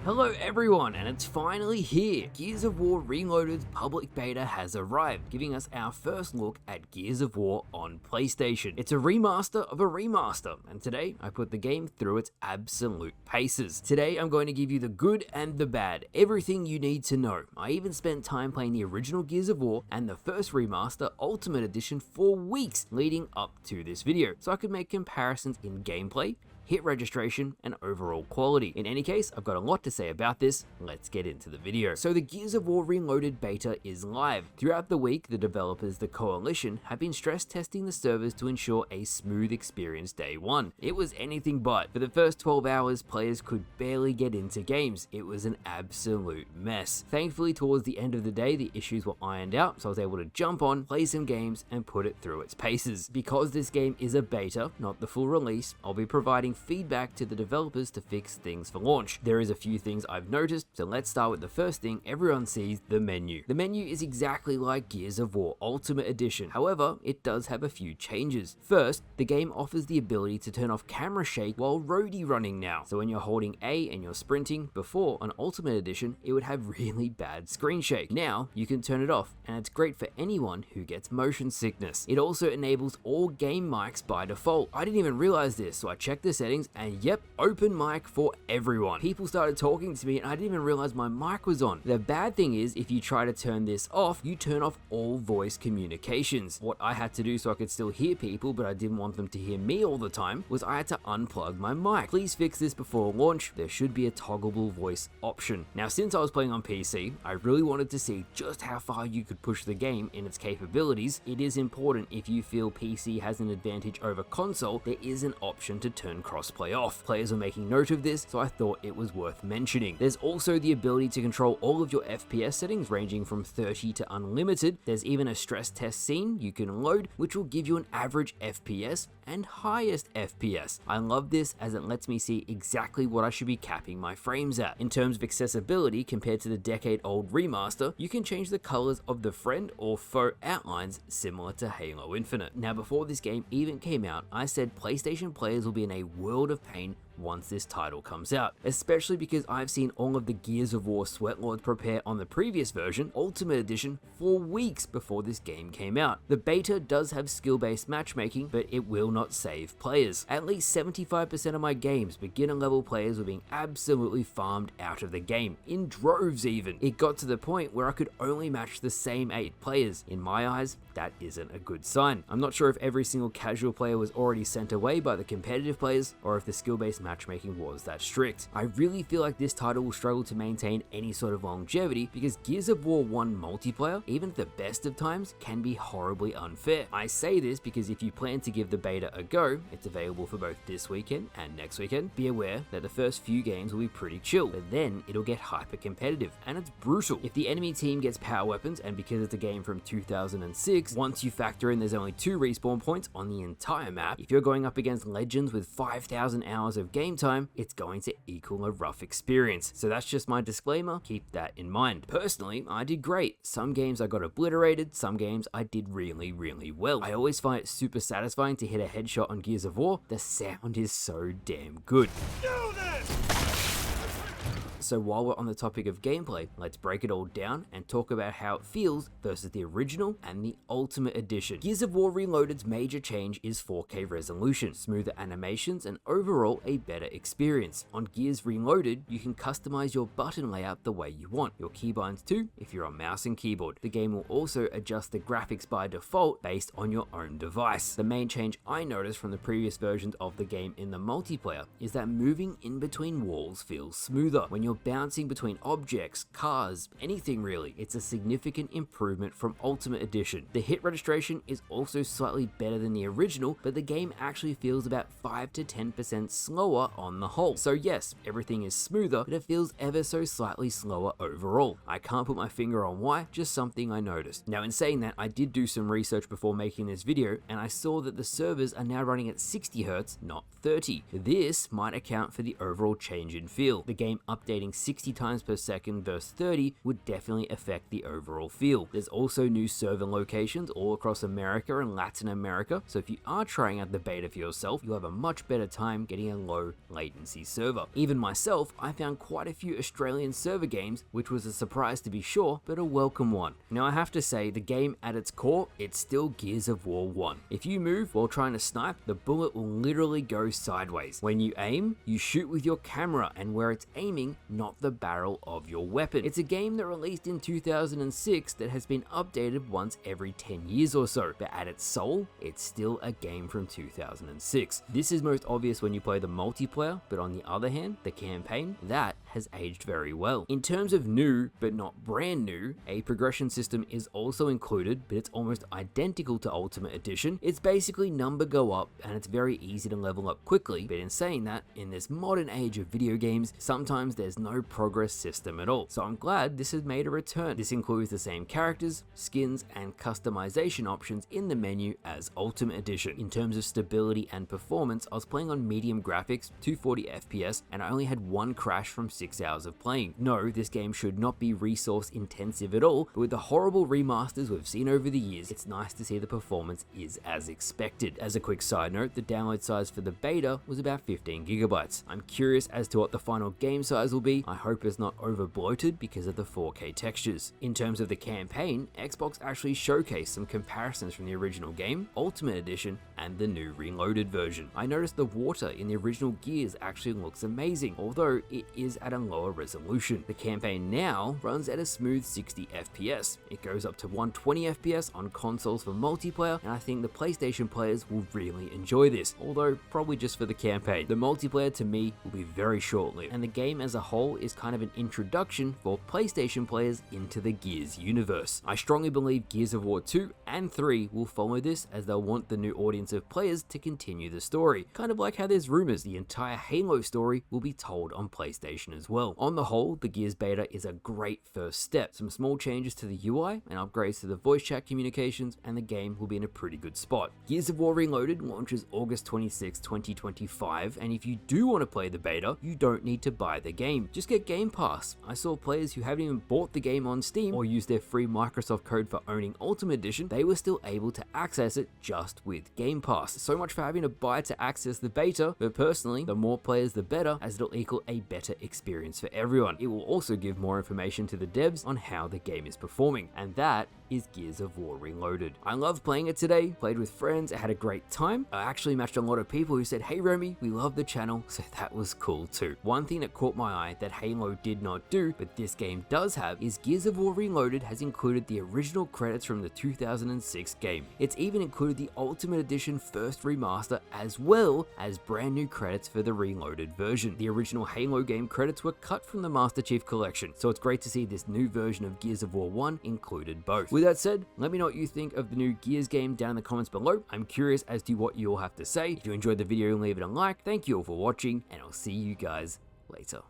Hello everyone, and it's finally here! Gears of War Reloaded's public beta has arrived, giving us our first look at Gears of War on PlayStation. It's a remaster of a remaster, and today I put the game through its absolute paces. Today I'm going to give you the good and the bad, everything you need to know. I even spent time playing the original Gears of War and the first remaster Ultimate Edition for weeks leading up to this video, so I could make comparisons in gameplay, hit registration, and overall quality. In any case, I've got a lot to say about this. Let's get into the video. So the Gears of War Reloaded beta is live. Throughout the week, the developers, the Coalition, have been stress testing the servers to ensure a smooth experience day one. It was anything but. For the first 12 hours, players could barely get into games. It was an absolute mess. Thankfully, towards the end of the day, the issues were ironed out, so I was able to jump on, play some games, and put it through its paces. Because this game is a beta, not the full release, I'll be providing feedback to the developers to fix things for launch. There is a few things I've noticed, so let's start with the first thing everyone sees, the menu. The menu is exactly like Gears of War Ultimate Edition, however, it does have a few changes. First, the game offers the ability to turn off camera shake while roadie running now. So when you're holding A and you're sprinting, before on Ultimate Edition, it would have really bad screen shake. Now, you can turn it off, and it's great for anyone who gets motion sickness. It also enables all game mics by default. I didn't even realize this, so I checked the settings, and yep, open mic for everyone. People started talking to me and I didn't even realize my mic was on. The bad thing is, if you try to turn this off, you turn off all voice communications. What I had to do so I could still hear people, but I didn't want them to hear me all the time, was I had to unplug my mic. Please fix this before launch. There should be a toggleable voice option. Now, since I was playing on PC, I really wanted to see just how far you could push the game in its capabilities. It is important, if you feel PC has an advantage over console, there is an option to turn crossplay off. Players are making note of this, so I thought it was worth mentioning. There's also the ability to control all of your FPS settings, ranging from 30 to unlimited. There's even a stress test scene you can load, which will give you an average FPS and highest FPS. I love this as it lets me see exactly what I should be capping my frames at. In terms of accessibility, compared to the decade-old remaster, you can change the colors of the friend or foe outlines similar to Halo Infinite. Now, before this game even came out, I said PlayStation players will be in a world of pain once this title comes out, especially because I've seen all of the Gears of War sweatlords prepare on the previous version, Ultimate Edition, for weeks before this game came out. The beta does have skill-based matchmaking, but it will not save players. At least 75% of my games, beginner level players were being absolutely farmed out of the game, in droves even. It got to the point where I could only match the same 8 players. In my eyes, that isn't a good sign. I'm not sure if every single casual player was already sent away by the competitive players, or if the skill-based matchmaking was that strict. I really feel like this title will struggle to maintain any sort of longevity because Gears of War 1 multiplayer, even at the best of times, can be horribly unfair. I say this because if you plan to give the beta a go, it's available for both this weekend and next weekend. Be aware that the first few games will be pretty chill, but then it'll get hyper competitive, and it's brutal. If the enemy team gets power weapons, and because it's a game from 2006, once you factor in there's only 2 respawn points on the entire map, if you're going up against legends with 5,000 hours of game time, it's going to equal a rough experience. So that's just my disclaimer, keep that in mind. Personally, I did great. Some games I got obliterated, some games I did really well. I always find it super satisfying to hit a headshot on Gears of War. The sound is so damn good. Do this! So while we're on the topic of gameplay, let's break it all down and talk about how it feels versus the original and the Ultimate Edition. Gears of War Reloaded's major change is 4K resolution, smoother animations, and overall a better experience. On Gears Reloaded, you can customize your button layout the way you want, your keybinds too if you're on mouse and keyboard. The game will also adjust the graphics by default based on your own device. The main change I noticed from the previous versions of the game in the multiplayer is that moving in between walls feels smoother. When you're bouncing between objects, cars, anything really, it's a significant improvement from Ultimate Edition. The hit registration is also slightly better than the original, but the game actually feels about 5 to 10% slower on the whole. So yes, everything is smoother, but it feels ever so slightly slower overall. I can't put my finger on why, just something I noticed. Now, in saying that, I did do some research before making this video, and I saw that the servers are now running at 60 Hz, not 30. This might account for the overall change in feel. The game updating playing 60 times per second versus 30 would definitely affect the overall feel. There's also new server locations all across America and Latin America, so if you are trying out the beta for yourself, you'll have a much better time getting a low latency server. Even myself, I found quite a few Australian server games, which was a surprise to be sure, but a welcome one. Now I have to say, the game at its core, it's still Gears of War 1. If you move while trying to snipe, the bullet will literally go sideways. When you aim, you shoot with your camera and where it's aiming, not the barrel of your weapon. It's a game that released in 2006 that has been updated once every 10 years or so, but at its soul, it's still a game from 2006. This is most obvious when you play the multiplayer, but on the other hand, the campaign, that has aged very well. In terms of new, but not brand new, a progression system is also included, but it's almost identical to Ultimate Edition. It's basically number go up, and it's very easy to level up quickly, but in saying that, in this modern age of video games, sometimes there's no progress system at all. So I'm glad this has made a return. This includes the same characters, skins, and customization options in the menu as Ultimate Edition. In terms of stability and performance, I was playing on medium graphics, 240 FPS, and I only had one crash from 6 hours of playing. No, this game should not be resource intensive at all, but with the horrible remasters we've seen over the years, it's nice to see the performance is as expected. As a quick side note, the download size for the beta was about 15 gigabytes. I'm curious as to what the final game size will be. I hope it's not over bloated because of the 4K textures. In terms of the campaign, Xbox actually showcased some comparisons from the original game, Ultimate Edition, and the new reloaded version. I noticed the water in the original Gears actually looks amazing, although it is at a lower resolution. The campaign now runs at a smooth 60 FPS. It goes up to 120 FPS on consoles for multiplayer, and I think the PlayStation players will really enjoy this, although probably just for the campaign. The multiplayer to me will be very short-lived, and the game as a whole is kind of an introduction for PlayStation players into the Gears universe. I strongly believe Gears of War 2 and 3 will follow this, as they'll want the new audience of players to continue the story. Kind of like how there's rumors the entire Halo story will be told on PlayStation as well. On the whole, the Gears beta is a great first step. Some small changes to the UI and upgrades to the voice chat communications, and the game will be in a pretty good spot. Gears of War Reloaded launches August 26, 2025, and if you do want to play the beta, you don't need to buy the game. Just get Game Pass. I saw players who haven't even bought the game on Steam or used their free Microsoft code for owning Ultimate Edition, they were still able to access it just with Game Pass. So much for having to buy to access the beta, but personally, the more players the better, as it'll equal a better experience for everyone. It will also give more information to the devs on how the game is performing, and that is Gears of War Reloaded. I loved playing it today, played with friends, I had a great time. I actually matched a lot of people who said, "Hey Romy, we love the channel," so that was cool too. One thing that caught my eye that Halo did not do, but this game does have, is Gears of War Reloaded has included the original credits from the 2006 game. It's even included the Ultimate Edition first remaster, as well as brand new credits for the Reloaded version. The original Halo game credits were cut from the Master Chief Collection, so it's great to see this new version of Gears of War 1 included both. With that said, let me know what you think of the new Gears game down in the comments below. I'm curious as to what you all have to say. If you enjoyed the video, leave it a like. Thank you all for watching, and I'll see you guys later.